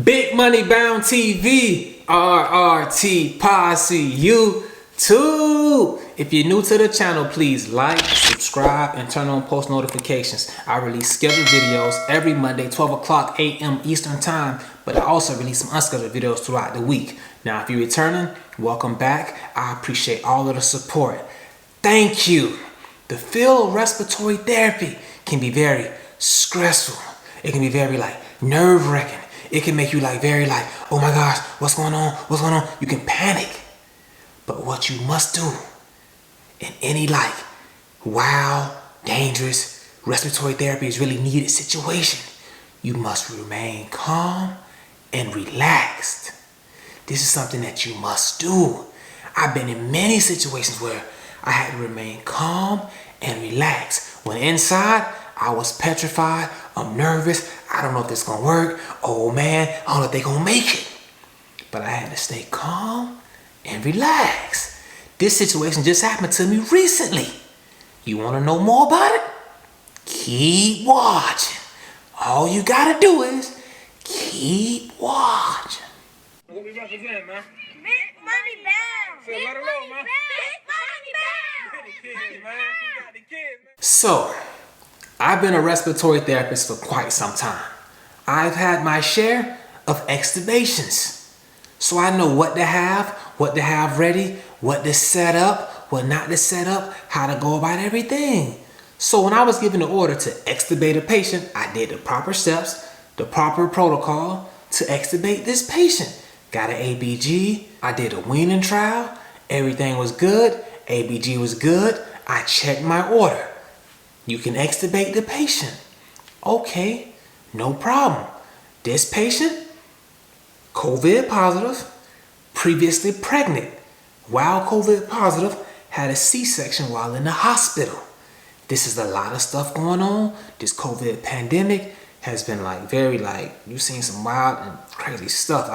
Big Money Bound TV, RRT Posse, YouTube. If you're new to the channel, please like, subscribe, and turn on post notifications. I release scheduled videos every Monday, 12 o'clock a.m. Eastern Time, but I also release some unscheduled videos throughout the week. Now, if you're returning, welcome back. I appreciate all of the support. Thank you. The field of respiratory therapy can be very stressful. It can be very nerve-wracking. It can make you very oh my gosh, what's going on? What's going on? You can panic. But what you must do in any wild, dangerous respiratory therapy is really needed situation, you must remain calm and relaxed. This is something that you must do. I've been in many situations where I had to remain calm and relaxed. When inside, I was petrified. I'm nervous. I don't know if this is going to work. Oh man, I don't know if they're going to make it. But I had to stay calm and relax. This situation just happened to me recently. You want to know more about it? Keep watching. All you got to do is keep watching. What we represent, man? Big Money Bound. Big Money Bound. Big Money Bound. So, I've been a respiratory therapist for quite some time. I've had my share of extubations. So I know what to have ready, what to set up, what not to set up, how to go about everything. So when I was given the order to extubate a patient, I did the proper steps, the proper protocol to extubate this patient. Got an ABG, I did a weaning trial, everything was good, ABG was good, I checked my order. You can extubate the patient. Okay, no problem. This patient, COVID positive, previously pregnant, while COVID positive, had a C-section while in the hospital. This is a lot of stuff going on. This COVID pandemic has been you've seen some wild and crazy stuff.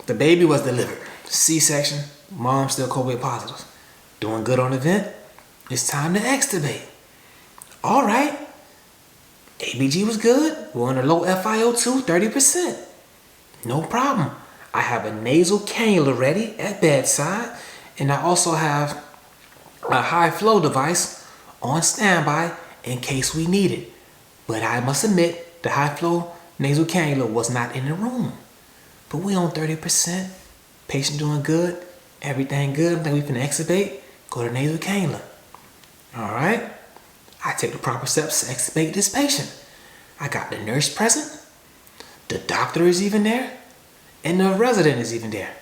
The baby was delivered. C-section, mom still COVID positive. Doing good on the vent. It's time to extubate. All right. ABG was good. We're on a low FiO2, 30%. No problem. I have a nasal cannula ready at bedside, and I also have a high flow device on standby in case we need it. But I must admit, the high flow nasal cannula was not in the room. But we on 30%. Patient doing good. Everything good. I think we can extubate. Go to nasal cannula. All right. I take the proper steps to extubate this patient. I got the nurse present. The doctor is even there. And the resident is even there.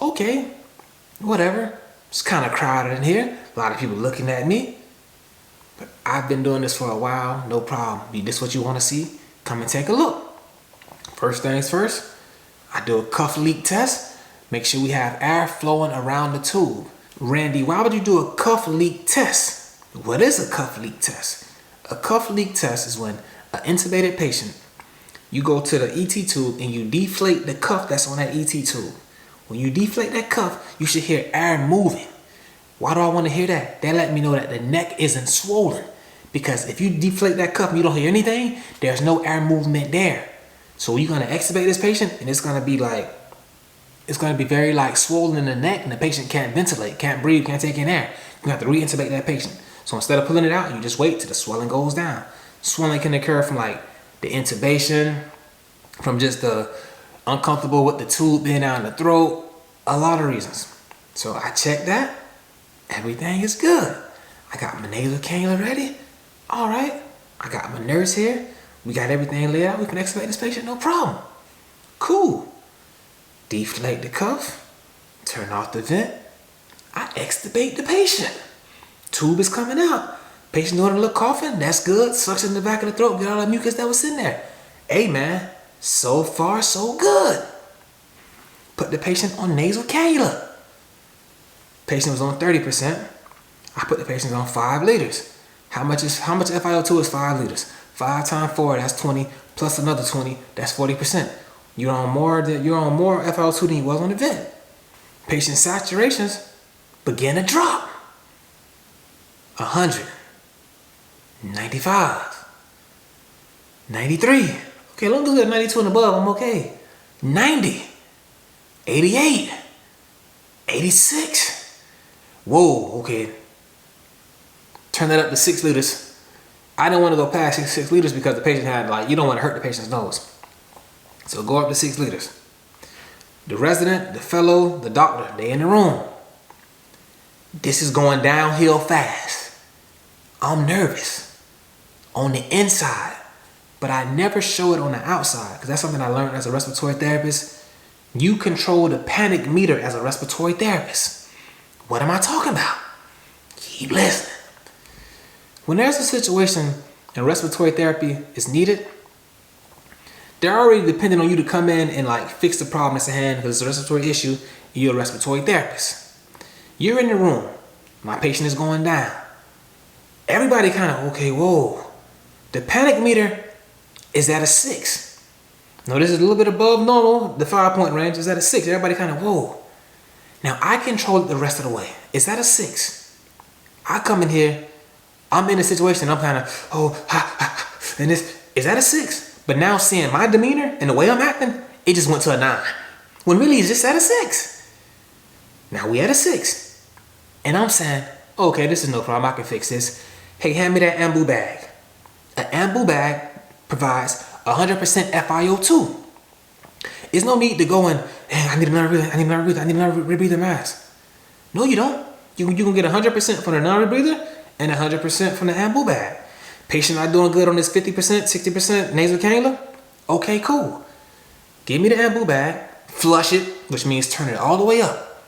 Okay. Whatever. It's kind of crowded in here. A lot of people looking at me. But I've been doing this for a while. No problem. If this is what you want to see, come and take a look. First things first, I do a cuff leak test. Make sure we have air flowing around the tube. Randy, why would you do a cuff leak test? What is a cuff leak test? A cuff leak test is when an intubated patient, you go to the ET tube and you deflate the cuff that's on that ET tube. When you deflate that cuff, you should hear air moving. Why do I want to hear that? That let me know that the neck isn't swollen. Because if you deflate that cuff and you don't hear anything, there's no air movement there. So you're going to extubate this patient and it's going to be very swollen in the neck, and the patient can't ventilate, can't breathe, can't take in air. You have to re-intubate that patient. So instead of pulling it out, you just wait till the swelling goes down. Swelling can occur from the intubation, from just the uncomfortable with the tube being down the throat, a lot of reasons. So I checked that. Everything is good. I got my nasal cannula ready. All right. I got my nurse here. We got everything laid out. We can extubate this patient, no problem. Cool. Deflate the cuff, turn off the vent, I extubate the patient. Tube is coming out. Patient doing a little coughing, that's good. Suction in the back of the throat, get all the mucus that was in there. Hey man, so far so good. Put the patient on nasal cannula. Patient was on 30%. I put the patient on 5 liters. How much FiO2 is 5 liters? 5 times 4, that's 20, plus another 20, that's 40%. You're on more FiO2 than you was on the vent. Patient saturations begin to drop. 100, 95, 93. Okay, as long as we got 92 and above, I'm okay. 90, 88, 86. Whoa, okay. Turn that up to 6 liters. I didn't want to go past 6 liters because the patient had, like, you don't want to hurt the patient's nose. So go up to 6 liters. The resident, the fellow, the doctor, they in the room. This is going downhill fast. I'm nervous on the inside, but I never show it on the outside because that's something I learned as a respiratory therapist. You control the panic meter as a respiratory therapist. What am I talking about? Keep listening. When there's a situation and respiratory therapy is needed, they're already depending on you to come in and like fix the problem at hand because it's a respiratory issue. You're a respiratory therapist. You're in the room. My patient is going down. Everybody kind of, okay, whoa. The panic meter is at a 6. Now this is a little bit above normal. The 5-point range is at a 6. Everybody kind of, whoa. Now I control it the rest of the way. It's at a 6. I come in here. I'm in a situation. I'm kind of, oh, ha, ha, ha, and this is at a 6. But now seeing my demeanor and the way I'm acting, it just went to a 9. When really it's just at a 6. Now we at a 6. And I'm saying, okay, this is no problem. I can fix this. Hey, hand me that ambu bag. An ambu bag provides 100% FiO2. There's no need to go and, hey, I need another rebreather mask. No, you don't. You can get 100% from the non-rebreather and 100% from the ambu bag. Patient not doing good on this 50%, 60% nasal cannula? Okay, cool. Give me the ambu bag, flush it, which means turn it all the way up.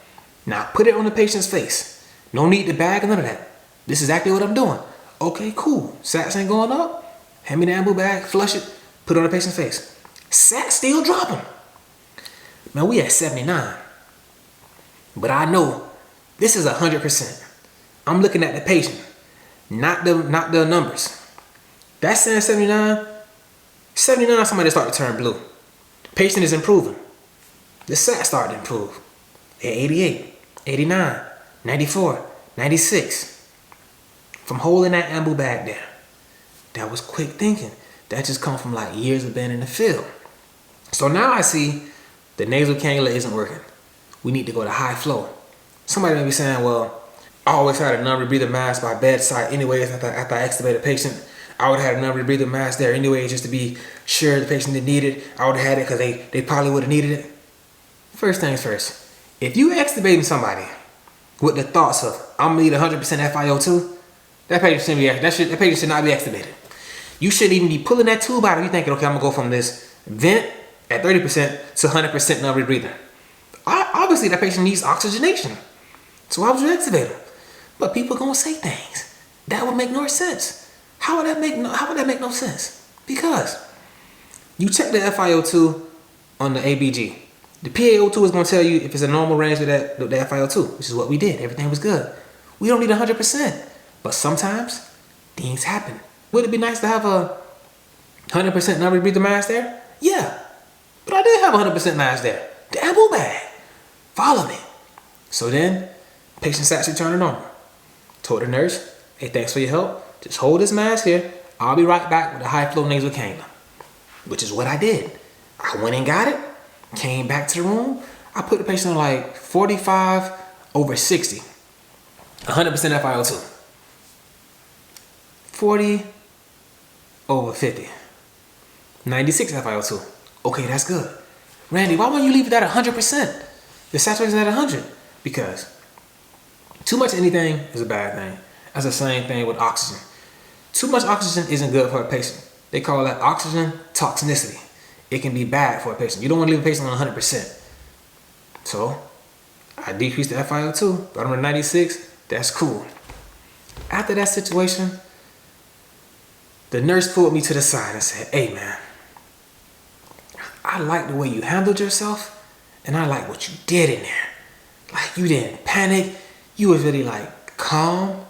Now put it on the patient's face. No need to bag or none of that. This is exactly what I'm doing. Okay, cool. Sats ain't going up. Hand me the ambu bag, flush it, put it on the patient's face. Sats still dropping. Man, we at 79. But I know this is 100%. I'm looking at the patient, not the numbers. That's saying 79. 79, somebody start to turn blue. Patient is improving. The SAT started to improve. At 88, 89, 94, 96. From holding that ambu bag there. That was quick thinking. That just come from like years of being in the field. So now I see the nasal cannula isn't working. We need to go to high flow. Somebody may be saying, well, I always had a non-rebreather mask by bedside anyways after I extubate a patient. I would have had a non-rebreather mask there anyways just to be sure the patient didn't need it. I would have had it because they probably would have needed it. First things first, if you extubating somebody with the thoughts of, I'm gonna need 100% FiO2, that patient should not be extubated. You shouldn't even be pulling that tube out if you're thinking, okay, I'm gonna go from this vent at 30% to 100% non-rebreather. Obviously that patient needs oxygenation. So why would you extubate them? But people gonna say things. That would make no sense. How would that make no sense? Because you check the FiO2 on the ABG. The PaO2 is going to tell you if it's a normal range of that FiO2, which is what we did. Everything was good. We don't need 100%. But sometimes things happen. Would it be nice to have a 100% non-rebreather mask there? Yeah. But I did have a 100% mask there. The ambu bag. Follow me. So then, patient's actually turning on. Told the nurse, hey, thanks for your help. Just hold this mask here. I'll be right back with a high flow nasal cannula. Which is what I did. I went and got it. Came back to the room. I put the patient on like 45 over 60. 100% FiO2. 40 over 50. 96 FiO2. Okay, that's good. Randy, why won't you leave it at 100%? The saturation is at 100. Because too much of anything is a bad thing. That's the same thing with oxygen. Too much oxygen isn't good for a patient. They call that oxygen toxicity. It can be bad for a patient. You don't want to leave a patient on 100%. So, I decreased the FiO2, got them to 96. That's cool. After that situation, the nurse pulled me to the side and said, hey man, I like the way you handled yourself and I like what you did in there. Like you didn't panic. You was really like calm,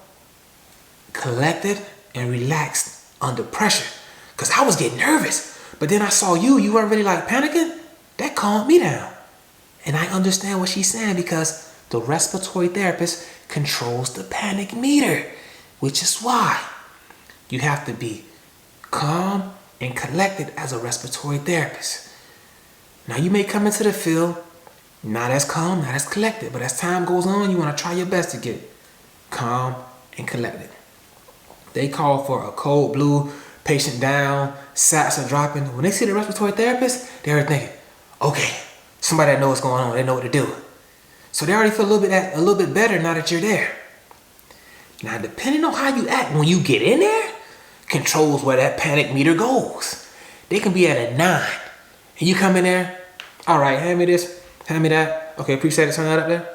collected, and relaxed under pressure. Cause I was getting nervous. But then I saw you weren't really like panicking. That calmed me down. And I understand what she's saying because the respiratory therapist controls the panic meter, which is why you have to be calm, and collected as a respiratory therapist. Now you may come into the field not as calm, not as collected, but as time goes on, you want to try your best to get calm and collected. They call for a code blue, patient down, sats are dropping. When they see the respiratory therapist, they're thinking, okay, somebody that knows what's going on, they know what to do. So they already feel a little bit better now that you're there. Now, depending on how you act when you get in there, controls where that panic meter goes. They can be at a 9, and you come in there, all right, hand me this, hand me that. Okay, appreciate it, turn that up there.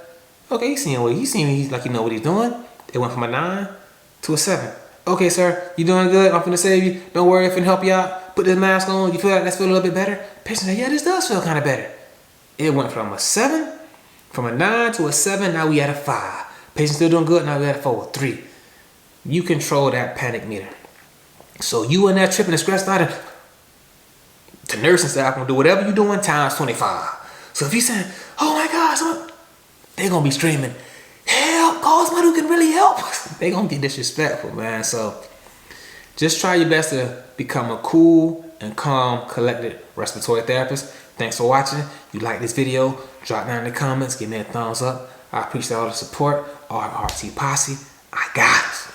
Okay, he's seeing like you know what he's doing. It went from a 9 to a 7. Okay, sir, you doing good? I'm finna save you. Don't worry, I'm finna help you out. Put this mask on. You feel like that's feeling a little bit better? Patient said, yeah, this does feel kind of better. It went from a 7, from a 9 to a 7. Now we at a 5. Patient still doing good. Now we at a 4, 3. You control that panic meter. So you in there tripping and stressed out, and the nursing staff gonna do whatever you doing times 25. So if you saying, oh my gosh, they're gonna be screaming, help, call somebody who can really help. They gonna get disrespectful, man. So just try your best to become a cool and calm, collected respiratory therapist. Thanks for watching. If you like this video, drop down in the comments, give me a thumbs up. I appreciate all the support. RRT Posse, I got it.